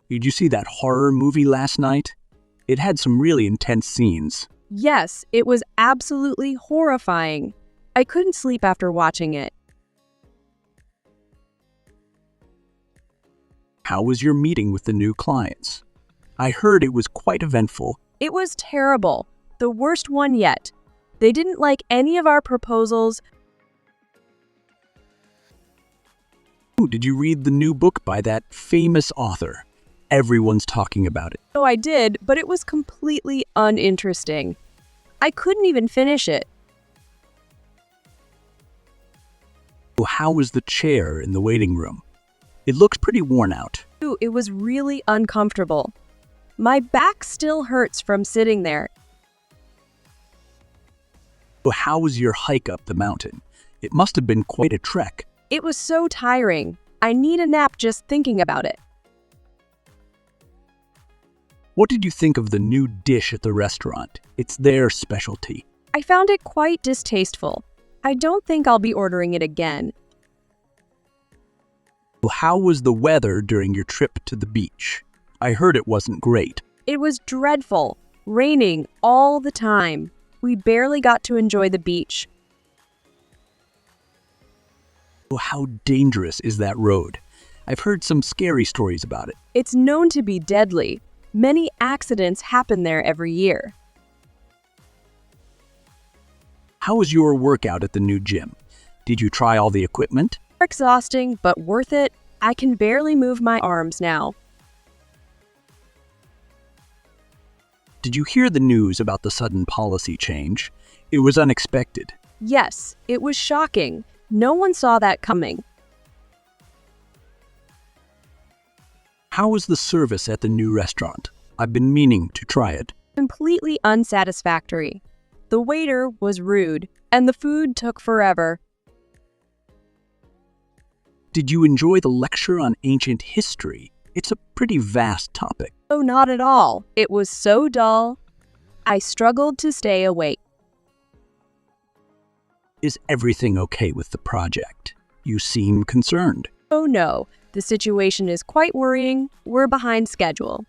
Did you see that horror movie last night? It had some really intense scenes. Yes, it was absolutely horrifying. I couldn't sleep after watching it. How was your meeting with the new clients? I heard it was quite eventful. It was terrible. The worst one yet. They didn't like any of our proposals. Oh, did you read the new book by that famous author? Everyone's talking about it. Oh, I did, but it was completely uninteresting. I couldn't even finish it. Oh, how was the chair in the waiting room? It looks pretty worn out. Ooh, it was really uncomfortable. My back still hurts from sitting there. Oh, how was your hike up the mountain? It must have been quite a trek. It was so tiring. I need a nap just thinking about it. What did you think of the new dish at the restaurant? It's their specialty. I found it quite distasteful. I don't think I'll be ordering it again. Well, how was the weather during your trip to the beach? I heard it wasn't great. It was dreadful, raining all the time. We barely got to enjoy the beach. Oh, how dangerous is that road? I've heard some scary stories about it. It's known to be deadly. Many accidents happen there every year. How was your workout at the new gym? Did you try all the equipment? Exhausting, but worth it. I can barely move my arms now. Did you hear the news about the sudden policy change? It was unexpected. Yes, it was shocking. No one saw that coming. How was the service at the new restaurant? I've been meaning to try it. Completely unsatisfactory. The waiter was rude, and the food took forever. Did you enjoy the lecture on ancient history? It's a pretty vast topic. Oh, not at all. It was so dull. I struggled to stay awake. Is everything okay with the project? You seem concerned. Oh no, the situation is quite worrying. We're behind schedule.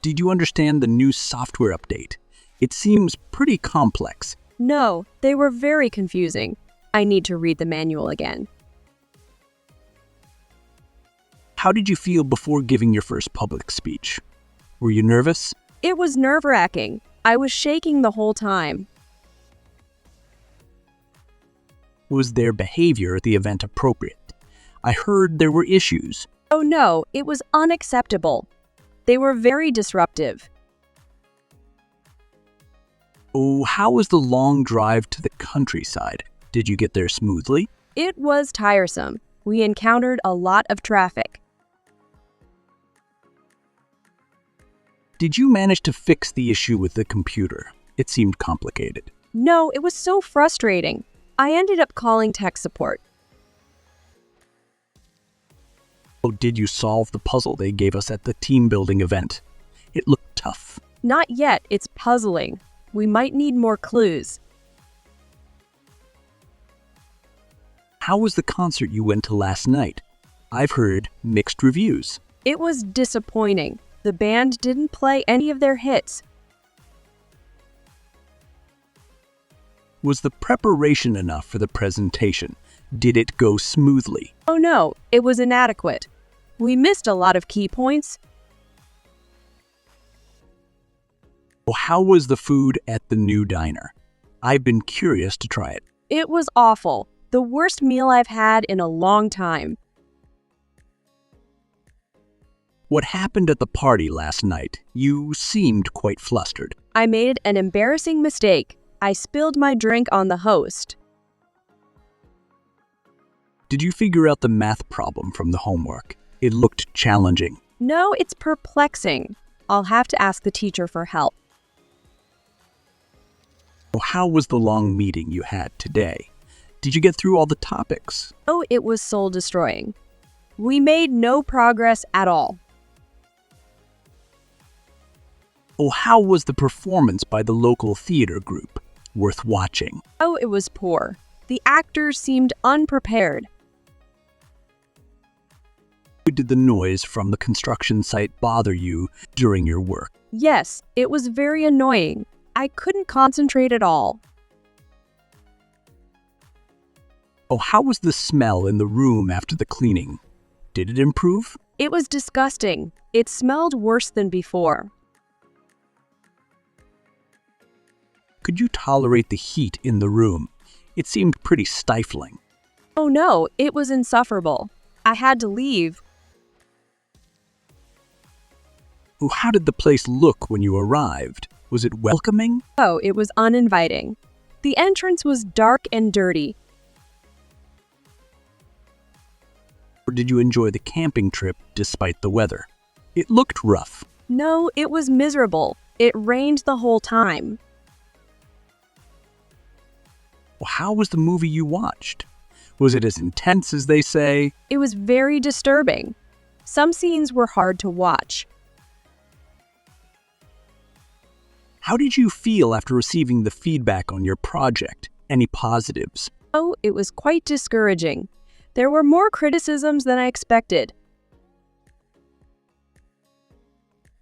Did you understand the new software update? It seems pretty complex. No, they were very confusing. I need to read the manual again. How did you feel before giving your first public speech? Were you nervous? It was nerve-wracking. I was shaking the whole time. Was their behavior at the event appropriate? I heard there were issues. Oh no, it was unacceptable. They were very disruptive. Oh, how was the long drive to the countryside? Did you get there smoothly? It was tiresome. We encountered a lot of traffic. Did you manage to fix the issue with the computer? It seemed complicated. No, it was so frustrating. I ended up calling tech support. Oh, did you solve the puzzle they gave us at the team building event? It looked tough. Not yet, it's puzzling. We might need more clues. How was the concert you went to last night? I've heard mixed reviews. It was disappointing. The band didn't play any of their hits. Was the preparation enough for the presentation? Did it go smoothly? Oh no, it was inadequate. We missed a lot of key points. Well, how was the food at the new diner? I've been curious to try it. It was awful. The worst meal I've had in a long time. What happened at the party last night? You seemed quite flustered. I made an embarrassing mistake. I spilled my drink on the host. Did you figure out the math problem from the homework? It looked challenging. No, it's perplexing. I'll have to ask the teacher for help. Well, how was the long meeting you had today? Did you get through all the topics? Oh, it was soul-destroying. We made no progress at all. Oh, how was the performance by the local theater group? Worth watching. Oh, it was poor. The actors seemed unprepared. Did the noise from the construction site bother you during your work? Yes, it was very annoying. I couldn't concentrate at all. Oh, how was the smell in the room after the cleaning? Did it improve? It was disgusting. It smelled worse than before. Could you tolerate the heat in the room? It seemed pretty stifling. Oh no, it was insufferable. I had to leave. Oh, how did the place look when you arrived? Was it welcoming? Oh, it was uninviting. The entrance was dark and dirty. Or did you enjoy the camping trip despite the weather? It looked rough. No, it was miserable. It rained the whole time. Well, how was the movie you watched? Was it as intense as they say? It was very disturbing. Some scenes were hard to watch. How did you feel after receiving the feedback on your project? Any positives? Oh, it was quite discouraging. There were more criticisms than I expected.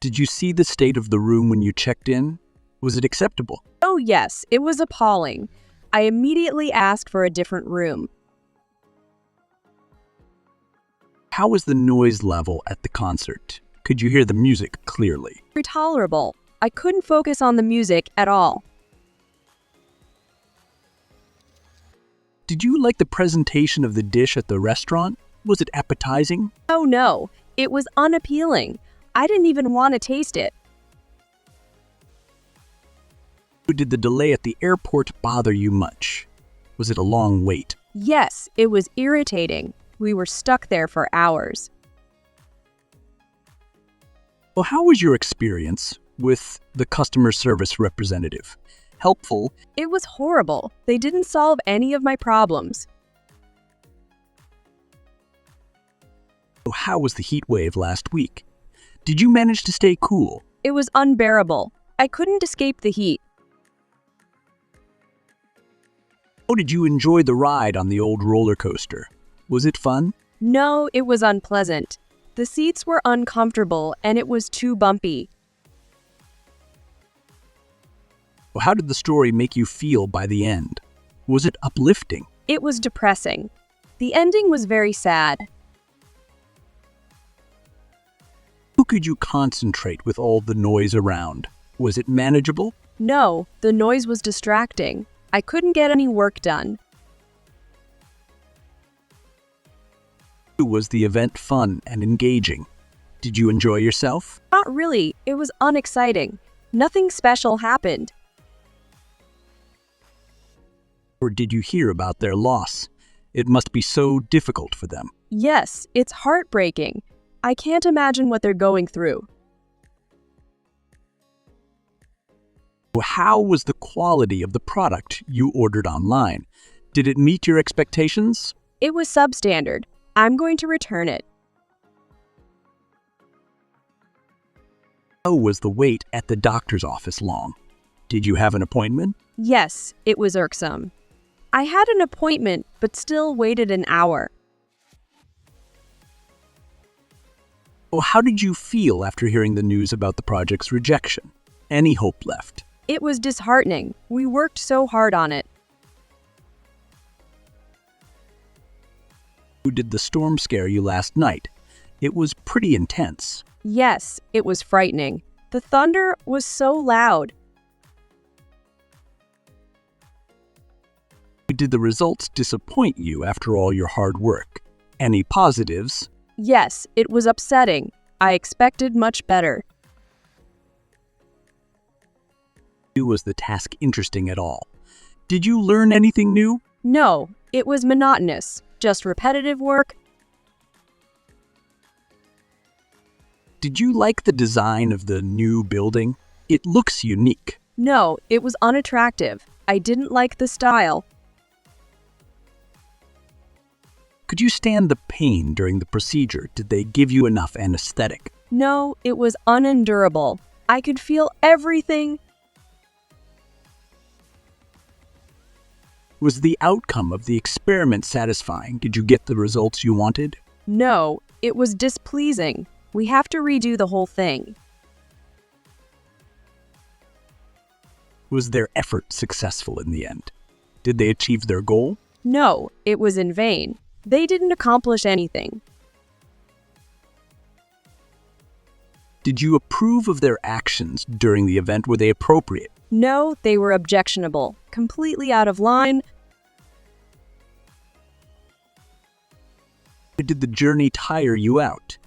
Did you see the state of the room when you checked in? Was it acceptable? Oh yes, it was appalling. I immediately asked for a different room. How was the noise level at the concert? Could you hear the music clearly? Intolerable. I couldn't focus on the music at all. Did you like the presentation of the dish at the restaurant? Was it appetizing? Oh no, it was unappealing. I didn't even want to taste it. Did the delay at the airport bother you much? Was it a long wait? Yes, it was irritating. We were stuck there for hours. Well, how was your experience with the customer service representative? Helpful? It was horrible. They didn't solve any of my problems. Oh, how was the heat wave last week? Did you manage to stay cool? It was unbearable. I couldn't escape the heat. Oh, did you enjoy the ride on the old roller coaster? Was it fun? No, it was unpleasant. The seats were uncomfortable and it was too bumpy. Well, how did the story make you feel by the end? Was it uplifting? It was depressing. The ending was very sad. How could you concentrate with all the noise around? Was it manageable? No, the noise was distracting. I couldn't get any work done. Was the event fun and engaging? Did you enjoy yourself? Not really. It was unexciting. Nothing special happened. Or did you hear about their loss? It must be so difficult for them. Yes, it's heartbreaking. I can't imagine what they're going through. How was the quality of the product you ordered online? Did it meet your expectations? It was substandard. I'm going to return it. How was the wait at the doctor's office long? Did you have an appointment? Yes, it was irksome. I had an appointment, but still waited an hour. Well, how did you feel after hearing the news about the project's rejection? Any hope left? It was disheartening. We worked so hard on it. Did the storm scare you last night? It was pretty intense. Yes, it was frightening. The thunder was so loud. Did the results disappoint you after all your hard work? Any positives? Yes, it was upsetting. I expected much better. Was the task interesting at all? Did you learn anything new? No, it was monotonous. Just repetitive work. Did you like the design of the new building? It looks unique. No, it was unattractive. I didn't like the style. Could you stand the pain during the procedure? Did they give you enough anesthetic? No, it was unendurable. I could feel everything. Was the outcome of the experiment satisfying? Did you get the results you wanted? No, It was displeasing. We have to redo the whole thing. Was their effort successful in the end? Did they achieve their goal? No, it was in vain. They didn't accomplish anything. Did you approve of their actions during the event? Were they appropriate? No, they were objectionable, completely out of line. Did the journey tire you out?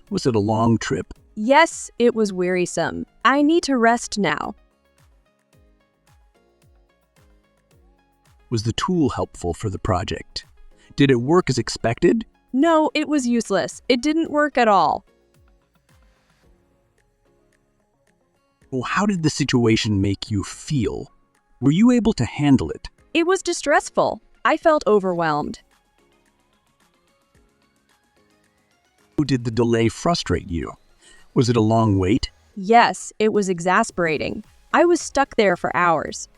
Was it a long trip? Yes, it was wearisome. I need to rest now. Was the tool helpful for the project? Did it work as expected? No, it was useless. It didn't work at all. Well, how did the situation make you feel? Were you able to handle it? It was distressful. I felt overwhelmed. Did the delay frustrate you? Was it a long wait? Yes, it was exasperating. I was stuck there for hours.